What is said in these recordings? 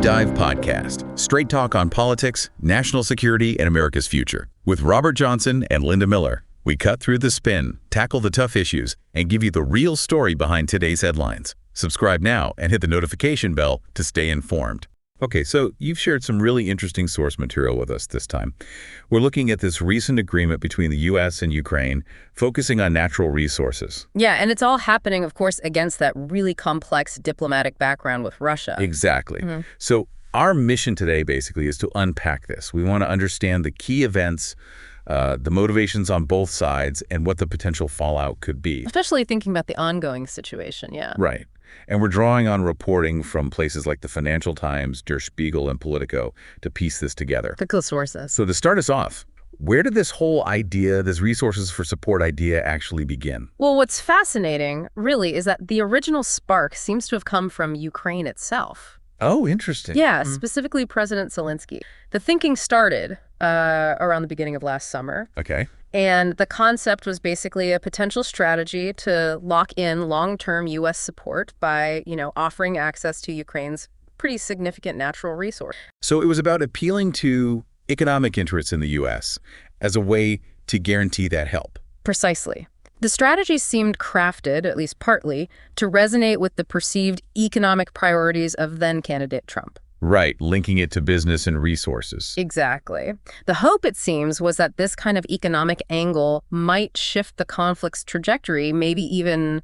Dive Podcast, straight talk on politics, national security, and America's future. With Robert Johnson and Linda Miller, we cut through the spin, tackle the tough issues, and give you the real story behind today's headlines. Subscribe now and hit the notification bell to stay informed. Okay, so you've shared some really interesting source material with us this time. We're looking at this recent agreement between the U.S. and Ukraine, focusing on natural resources. Yeah, and it's all happening, of course, against that really complex diplomatic background with Russia. Exactly. So our mission today, basically, is to unpack this. We want to understand the key events, the motivations on both sides, and what the potential fallout could be. Especially thinking about the ongoing situation, yeah. Right. And we're drawing on reporting from places like the Financial Times, Der Spiegel, and Politico to piece this together. Critical sources. So to start us off, where did this whole idea, this resources for support idea, actually begin? Well, what's fascinating, really, is that the original spark seems to have come from Ukraine itself. Oh, interesting. Yeah, specifically President Solinsky. The thinking started around the beginning of last summer. Okay. And the concept was basically a potential strategy to lock in long-term U.S. support by, offering access to Ukraine's pretty significant natural resource. So it was about appealing to economic interests in the U.S. as a way to guarantee that help. Precisely. The strategy seemed crafted, at least partly, to resonate with the perceived economic priorities of then-candidate Trump. Right, linking it to business and resources. Exactly. The hope, it seems, was that this kind of economic angle might shift the conflict's trajectory, maybe even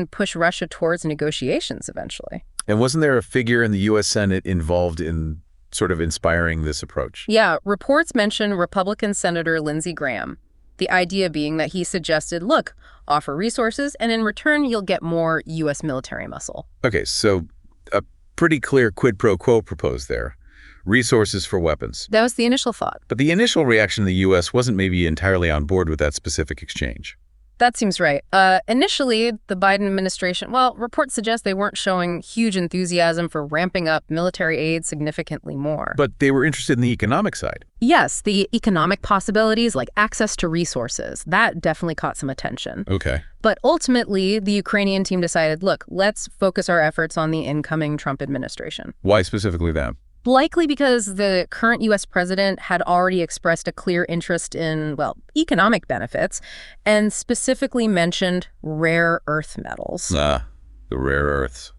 push Russia towards negotiations eventually. And wasn't there a figure in the U.S. Senate involved in sort of inspiring this approach? Yeah, reports mention Republican Senator Lindsey Graham. The idea being that he suggested, look, offer resources, and in return, you'll get more U.S. military muscle. Okay, so a pretty clear quid pro quo proposed there. Resources for weapons. That was the initial thought. But the initial reaction in the U.S. wasn't maybe entirely on board with that specific exchange. That seems right. Initially, the Biden administration, reports suggest they weren't showing huge enthusiasm for ramping up military aid significantly more. But they were interested in the economic side. Yes, the economic possibilities, like access to resources, that definitely caught some attention. Okay. But ultimately, the Ukrainian team decided, look, let's focus our efforts on the incoming Trump administration. Why specifically them? Likely because the current U.S. president had already expressed a clear interest in, economic benefits, and specifically mentioned rare earth metals. The rare earths.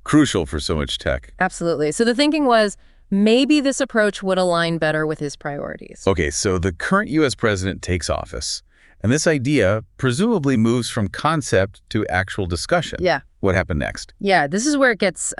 Crucial for so much tech. Absolutely. So the thinking was maybe this approach would align better with his priorities. Okay, so the current U.S. president takes office, and this idea presumably moves from concept to actual discussion. Yeah. What happened next? Yeah, this is where it gets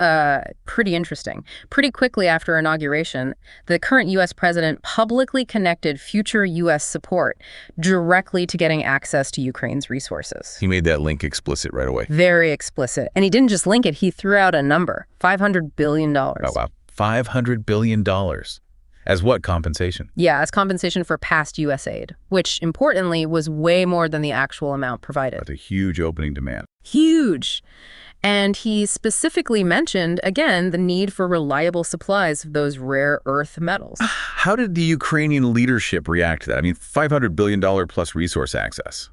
pretty interesting. Pretty quickly after inauguration, the current U.S. president publicly connected future U.S. support directly to getting access to Ukraine's resources. He made that link explicit right away. Very explicit. And he didn't just link it, he threw out a number, $500 billion. Oh, wow. $500 billion. As what compensation? Yeah, as compensation for past U.S. aid, which, importantly, was way more than the actual amount provided. That's a huge opening demand. Huge. And he specifically mentioned, again, the need for reliable supplies of those rare earth metals. How did the Ukrainian leadership react to that? I mean, $500 billion plus resource access.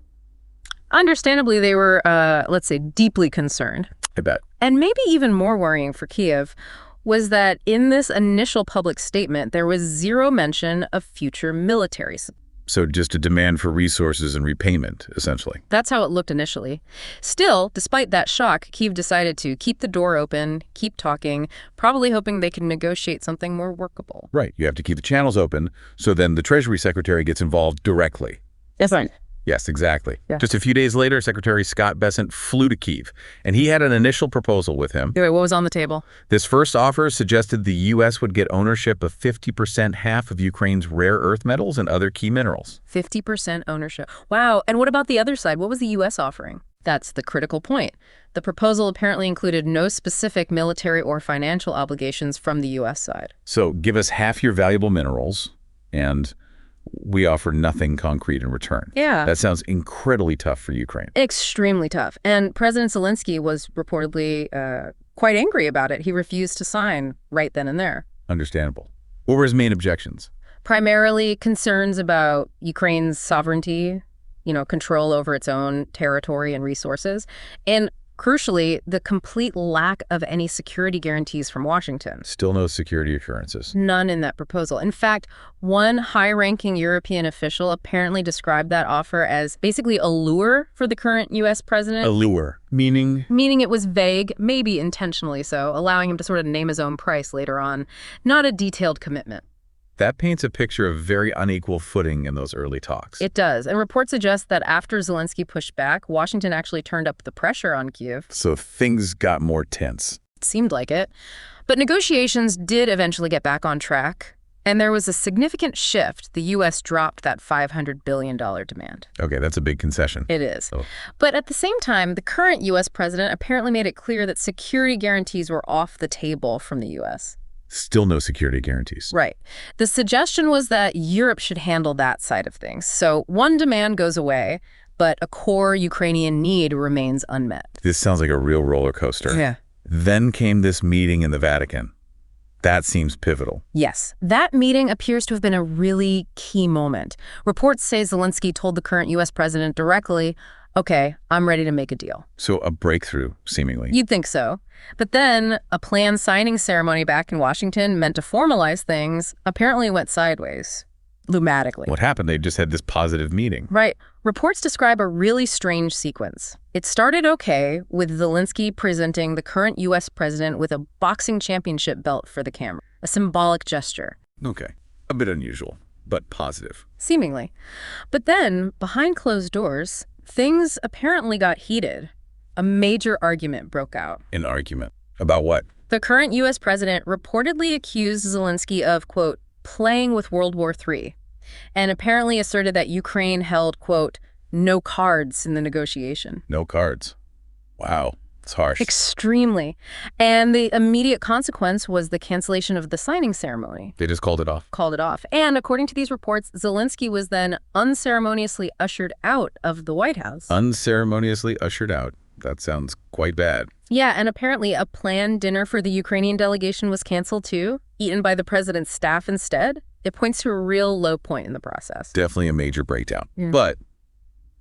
Understandably, they were, let's say, deeply concerned. I bet. And maybe even more worrying for Kyiv was that in this initial public statement, there was zero mention of future military support. So just a demand for resources and repayment, essentially. That's how it looked initially. Still, despite that shock, Kyiv decided to keep the door open, keep talking, probably hoping they could negotiate something more workable. Right. You have to keep the channels open, so then the Treasury Secretary gets involved directly. That's right. Yes, exactly. Yeah. Just a few days later, Secretary Scott Bessent flew to Kyiv, and he had an initial proposal with him. Wait, what was on the table? This first offer suggested the U.S. would get ownership of 50% half of Ukraine's rare earth metals and other key minerals. 50% ownership. Wow. And what about the other side? What was the U.S. offering? That's the critical point. The proposal apparently included no specific military or financial obligations from the U.S. side. So give us half your valuable minerals, and we offer nothing concrete in return. Yeah. That sounds incredibly tough for Ukraine. Extremely tough. And President Solinsky was reportedly quite angry about it. He refused to sign right then and there. Understandable. What were his main objections? Primarily concerns about Ukraine's sovereignty, control over its own territory and resources, and Crucially, the complete lack of any security guarantees from Washington. Still no security assurances. None in that proposal. In fact, one high-ranking European official apparently described that offer as basically a lure for the current U.S. president. A lure, meaning? Meaning it was vague, maybe intentionally so, allowing him to sort of name his own price later on. Not a detailed commitment. That paints a picture of very unequal footing in those early talks. It does, and reports suggest that after Zelensky pushed back, Washington actually turned up the pressure on Kyiv. So things got more tense. It seemed like it. But negotiations did eventually get back on track, and there was a significant shift. The U.S. dropped that $500 billion demand. Okay, that's a big concession. It is. Oh. But at the same time, the current U.S. president apparently made it clear that security guarantees were off the table from the U.S. Still no security guarantees. Right. The suggestion was that Europe should handle that side of things. So one demand goes away, but a core Ukrainian need remains unmet. This sounds like a real roller coaster. Yeah. Then came this meeting in the Vatican. That seems pivotal. Yes. That meeting appears to have been a really key moment. Reports say Zelensky told the current U.S. president directly, okay, I'm ready to make a deal. So a breakthrough, seemingly. You'd think so. But then a planned signing ceremony back in Washington meant to formalize things apparently went sideways, lumatically. What happened? They just had this positive meeting. Right. Reports describe a really strange sequence. It started okay with Zelensky presenting the current U.S. president with a boxing championship belt for the camera, a symbolic gesture. Okay. A bit unusual, but positive. Seemingly. But then, behind closed doors, things apparently got heated. A major argument broke out. An argument. About what? The current U.S. president reportedly accused Zelensky of, quote, playing with World War III, and apparently asserted that Ukraine held, quote, no cards in the negotiation. No cards. Wow. It's harsh. Extremely. And the immediate consequence was the cancellation of the signing ceremony. They just called it off. Called it off. And according to these reports, Zelensky was then unceremoniously ushered out of the White House. Unceremoniously ushered out. That sounds quite bad. Yeah, and apparently a planned dinner for the Ukrainian delegation was canceled too, eaten by the president's staff instead. It points to a real low point in the process. Definitely a major breakdown. Yeah. But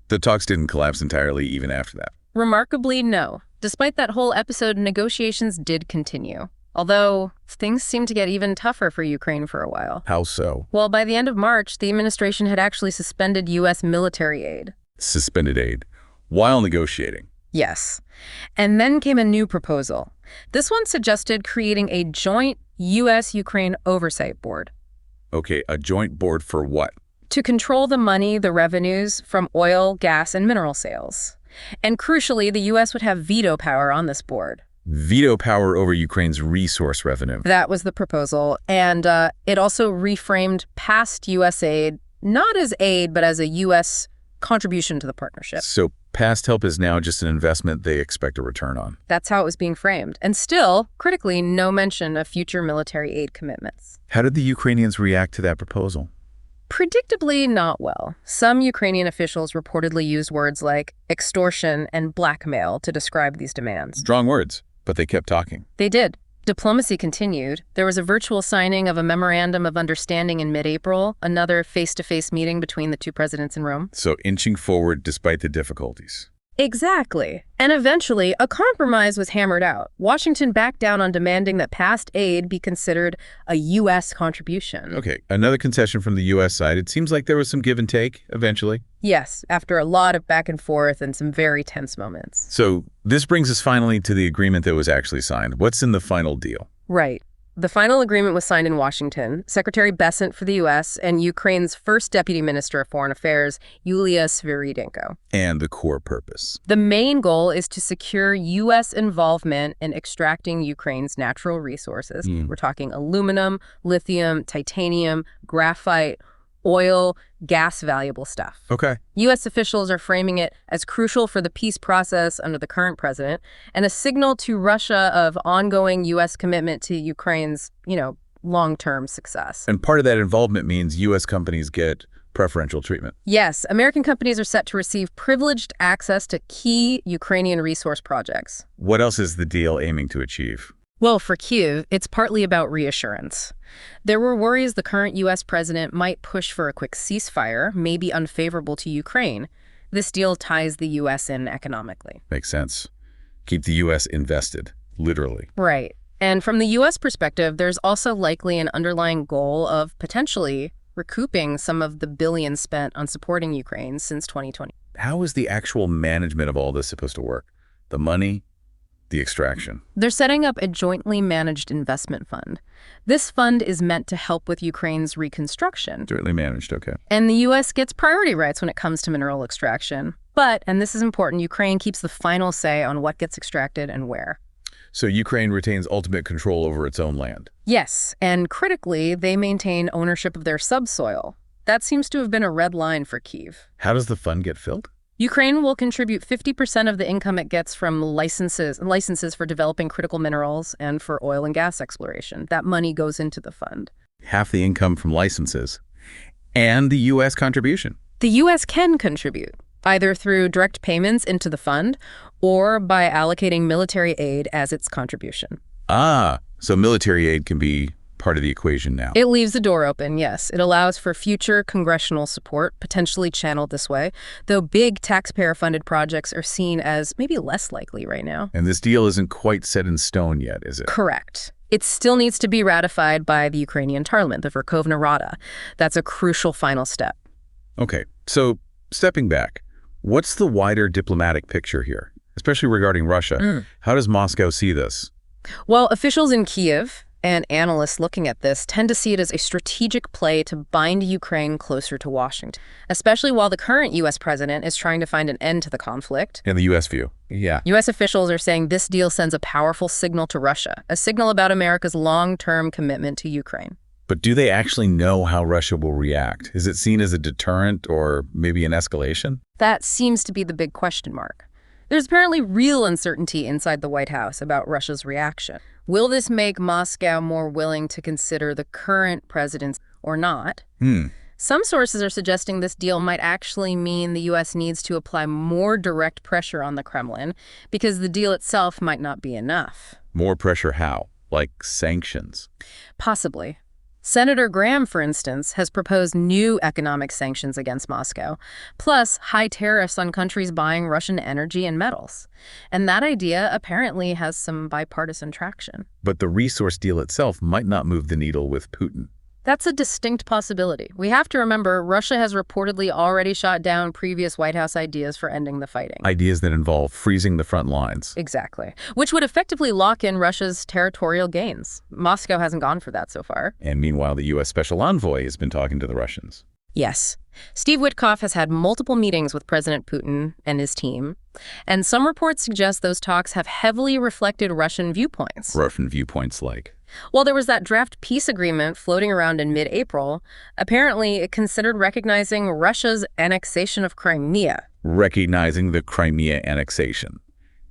the talks didn't collapse entirely even after that. Remarkably, no. Despite that whole episode, negotiations did continue. Although, things seemed to get even tougher for Ukraine for a while. How so? Well, by the end of March, the administration had actually suspended U.S. military aid. Suspended aid. While negotiating. Yes. And then came a new proposal. This one suggested creating a joint U.S.-Ukraine oversight board. Okay, a joint board for what? To control the money, the revenues from oil, gas, and mineral sales. And crucially, the U.S. would have veto power on this board. Veto power over Ukraine's resource revenue. That was the proposal. And it also reframed past U.S. aid, not as aid, but as a U.S. contribution to the partnership. So past help is now just an investment they expect a return on. That's how it was being framed. And still, critically, no mention of future military aid commitments. How did the Ukrainians react to that proposal? Predictably not well. Some Ukrainian officials reportedly used words like extortion and blackmail to describe these demands. Strong words, but they kept talking. They did. Diplomacy continued. There was a virtual signing of a memorandum of understanding in mid-April, another face-to-face meeting between the two presidents in Rome. So inching forward despite the difficulties. Exactly. And eventually, a compromise was hammered out. Washington backed down on demanding that past aid be considered a U.S. contribution. Okay, another concession from the U.S. side. It seems like there was some give and take eventually. Yes, after a lot of back and forth and some very tense moments. So this brings us finally to the agreement that was actually signed. What's in the final deal? Right. The final agreement was signed in Washington. Secretary Bessent for the U.S. and Ukraine's first Deputy Minister of Foreign Affairs, Yulia Sviridenko. And the core purpose. The main goal is to secure U.S. involvement in extracting Ukraine's natural resources. We're talking aluminum, lithium, titanium, graphite, oil, gas valuable stuff. Okay. U.S. officials are framing it as crucial for the peace process under the current president and a signal to Russia of ongoing U.S. commitment to Ukraine's, long-term success. And part of that involvement means U.S. companies get preferential treatment. Yes, American companies are set to receive privileged access to key Ukrainian resource projects. What else is the deal aiming to achieve? Well, for Kyiv, it's partly about reassurance. There were worries the current U.S. president might push for a quick ceasefire, maybe unfavorable to Ukraine. This deal ties the U.S. in economically. Makes sense. Keep the U.S. invested, literally. Right. And from the U.S. perspective, there's also likely an underlying goal of potentially recouping some of the billions spent on supporting Ukraine since 2020. How is the actual management of all this supposed to work? The money, the extraction. They're setting up a jointly managed investment fund. This fund is meant to help with Ukraine's reconstruction. Jointly managed, okay. And the U.S. gets priority rights when it comes to mineral extraction. But, and this is important, Ukraine keeps the final say on what gets extracted and where. So Ukraine retains ultimate control over its own land. Yes, and critically, they maintain ownership of their subsoil. That seems to have been a red line for Kyiv. How does the fund get filled? Ukraine will contribute 50% of the income it gets from licenses for developing critical minerals and for oil and gas exploration. That money goes into the fund. Half the income from licenses. And the U.S. contribution. The U.S. can contribute, either through direct payments into the fund or by allocating military aid as its contribution. Ah, so military aid can be part of the equation now. It leaves the door open, yes. It allows for future congressional support, potentially channeled this way, though big taxpayer-funded projects are seen as maybe less likely right now. And this deal isn't quite set in stone yet, is it? Correct. It still needs to be ratified by the Ukrainian parliament, the Verkhovna Rada. That's a crucial final step. Okay, so stepping back, what's the wider diplomatic picture here, especially regarding Russia? How does Moscow see this? Well, officials in Kyiv and analysts looking at this tend to see it as a strategic play to bind Ukraine closer to Washington, especially while the current U.S. president is trying to find an end to the conflict. And the U.S. view. Yeah. U.S. officials are saying this deal sends a powerful signal to Russia, a signal about America's long-term commitment to Ukraine. But do they actually know how Russia will react? Is it seen as a deterrent or maybe an escalation? That seems to be the big question mark. There's apparently real uncertainty inside the White House about Russia's reaction. Will this make Moscow more willing to consider the current president or not? Some sources are suggesting this deal might actually mean the U.S. needs to apply more direct pressure on the Kremlin because the deal itself might not be enough. More pressure how? Like sanctions? Possibly. Senator Graham, for instance, has proposed new economic sanctions against Moscow, plus high tariffs on countries buying Russian energy and metals. And that idea apparently has some bipartisan traction. But the resource deal itself might not move the needle with Putin. That's a distinct possibility. We have to remember Russia has reportedly already shot down previous White House ideas for ending the fighting. Ideas that involve freezing the front lines. Exactly. Which would effectively lock in Russia's territorial gains. Moscow hasn't gone for that so far. And meanwhile, the U.S. Special Envoy has been talking to the Russians. Yes. Steve Witkoff has had multiple meetings with President Putin and his team, and some reports suggest those talks have heavily reflected Russian viewpoints. Russian viewpoints like? While there was that draft peace agreement floating around in mid-April, apparently it considered recognizing Russia's annexation of Crimea. Recognizing the Crimea annexation.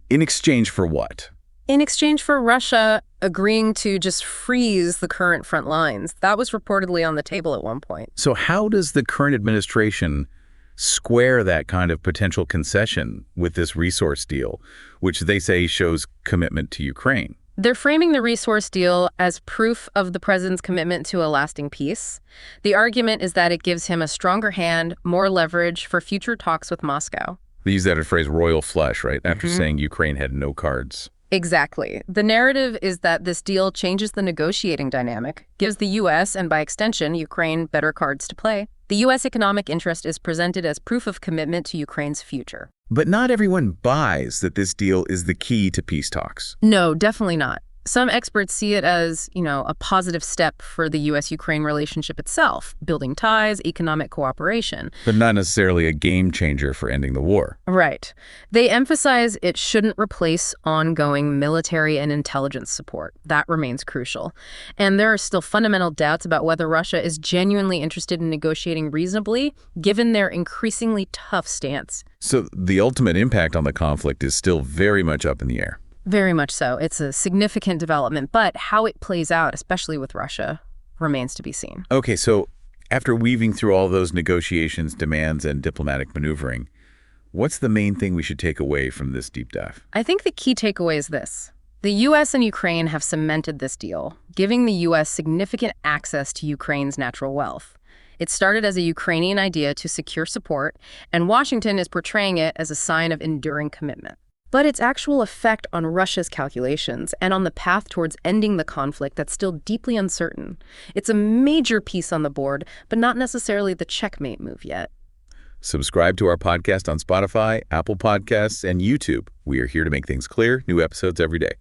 In exchange for what? In exchange for Russia agreeing to just freeze the current front lines. That was reportedly on the table at one point. So how does the current administration square that kind of potential concession with this resource deal, which they say shows commitment to Ukraine? They're framing the resource deal as proof of the president's commitment to a lasting peace. The argument is that it gives him a stronger hand, more leverage for future talks with Moscow. They use that phrase royal flush, right? After saying Ukraine had no cards. Exactly. The narrative is that this deal changes the negotiating dynamic, gives the U.S. and by extension, Ukraine better cards to play. The U.S. economic interest is presented as proof of commitment to Ukraine's future. But not everyone buys that this deal is the key to peace talks. No, definitely not. Some experts see it as, a positive step for the U.S.-Ukraine relationship itself, building ties, economic cooperation. But not necessarily a game changer for ending the war. Right. They emphasize it shouldn't replace ongoing military and intelligence support. That remains crucial. And there are still fundamental doubts about whether Russia is genuinely interested in negotiating reasonably, given their increasingly tough stance. So the ultimate impact on the conflict is still very much up in the air. Very much so. It's a significant development, but how it plays out, especially with Russia, remains to be seen. Okay, so after weaving through all those negotiations, demands, and diplomatic maneuvering, what's the main thing we should take away from this deep dive? I think the key takeaway is this. The U.S. and Ukraine have cemented this deal, giving the U.S. significant access to Ukraine's natural wealth. It started as a Ukrainian idea to secure support, and Washington is portraying it as a sign of enduring commitment. but its actual effect on Russia's calculations and on the path towards ending the conflict that's still deeply uncertain. It's a major piece on the board, but not necessarily the checkmate move yet. Subscribe to our podcast on Spotify, Apple Podcasts, and YouTube. We are here to make things clear. New episodes every day.